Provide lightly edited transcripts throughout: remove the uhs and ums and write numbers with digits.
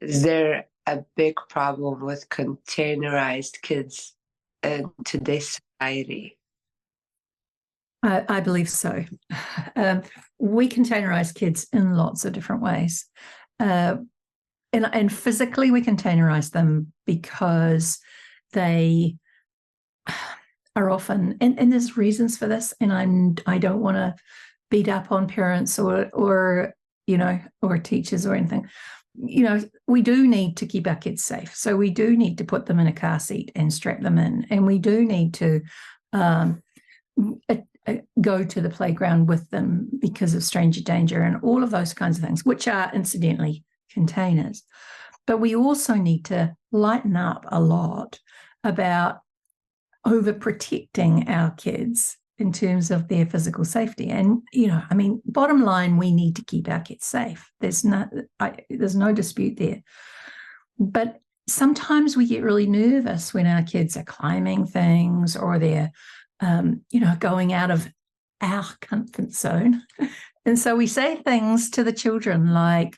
Is there a big problem with containerized kids in today's society? I believe so. We containerize kids in lots of different ways. And physically, we containerize them because they are often, and there's reasons for this, and I don't want to beat up on parents or teachers or anything. We do need to keep our kids safe. So we do need to put them in a car seat and strap them in. And we do need to go to the playground with them because of stranger danger and all of those kinds of things, which are incidentally containers. But we also need to lighten up a lot about overprotecting our kids in terms of their physical safety. And, bottom line, we need to keep our kids safe. There's no dispute there. But sometimes we get really nervous when our kids are climbing things or they're, going out of our comfort zone. And so we say things to the children like,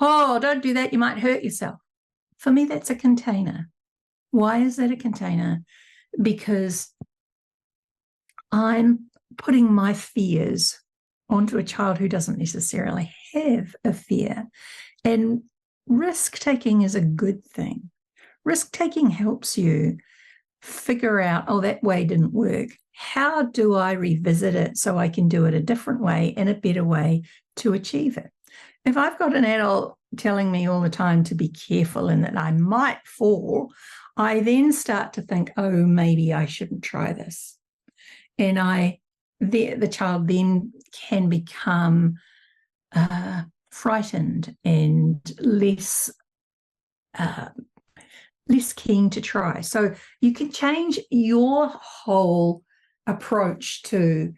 "Oh, don't do that, you might hurt yourself." For me, that's a container. Why is that a container? Because I'm putting my fears onto a child who doesn't necessarily have a fear. And risk-taking is a good thing. Risk-taking helps you figure out, oh, that way didn't work. How do I revisit it so I can do it a different way and a better way to achieve it? If I've got an adult telling me all the time to be careful and that I might fall, I then start to think, oh, maybe I shouldn't try this. And the child then can become frightened and less keen to try. So you can change your whole approach to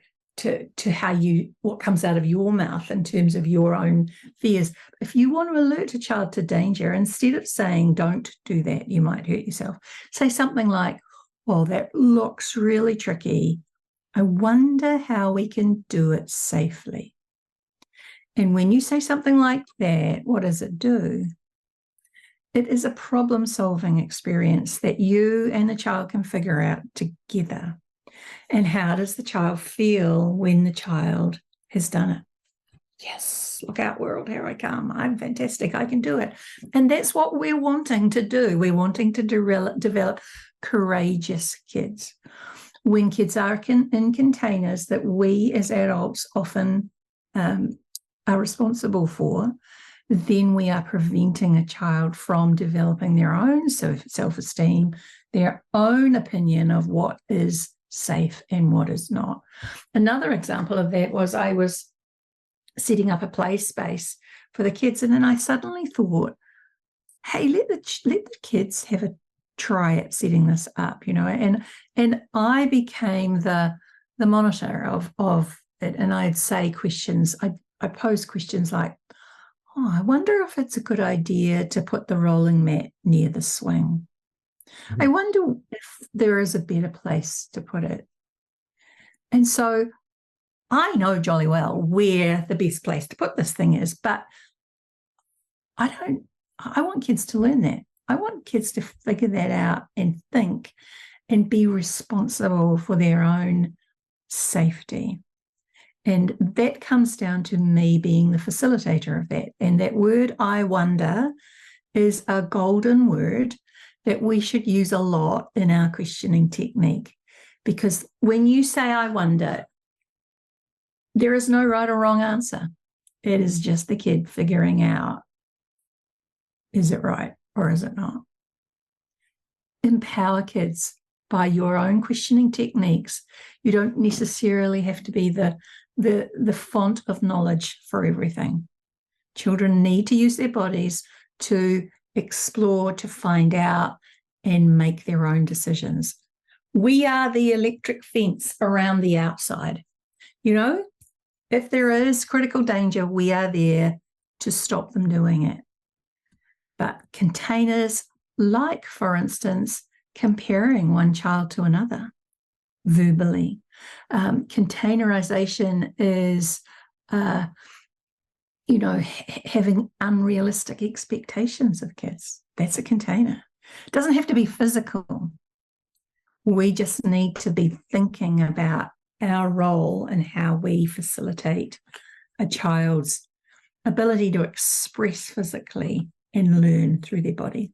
what comes out of your mouth in terms of your own fears. If you want to alert a child to danger, instead of saying, "Don't do that, you might hurt yourself," say something like, "Well, that looks really tricky. I wonder how we can do it safely." And when you say something like that, what does it do? It is a problem-solving experience that you and the child can figure out together. And how does the child feel when the child has done it? Yes, look out, world, here I come. I'm fantastic. I can do it. And that's what we're wanting to do. We're wanting to develop courageous kids. When kids are in containers that we as adults often are responsible for, then we are preventing a child from developing their own self-esteem, their own opinion of what is safe and what is not. Another example of that was I was setting up a play space for the kids, and then I suddenly thought, hey, let the kids have a try at setting this up, and I became the monitor of it, and I'd say questions. I pose questions like, "Oh, I wonder if it's a good idea to put the rolling mat near the swing. I wonder if there is a better place to put it." And so I know jolly well where the best place to put this thing is, but I want kids to learn that. I want kids to figure that out and think and be responsible for their own safety. And that comes down to me being the facilitator of that. And that word, "I wonder," is a golden word that we should use a lot in our questioning technique. Because when you say "I wonder," there is no right or wrong answer. It is just the kid figuring out, is it right or is it not? Empower kids by your own questioning techniques. You don't necessarily have to be the font of knowledge for everything. Children need to use their bodies to explore, to find out, and make their own decisions. We are the electric fence around the outside. If there is critical danger, we are there to stop them doing it. But containers, like, for instance, comparing one child to another verbally. Containerization is having unrealistic expectations of kids. That's a container. It doesn't have to be physical. We just need to be thinking about our role and how we facilitate a child's ability to express physically and learn through their body.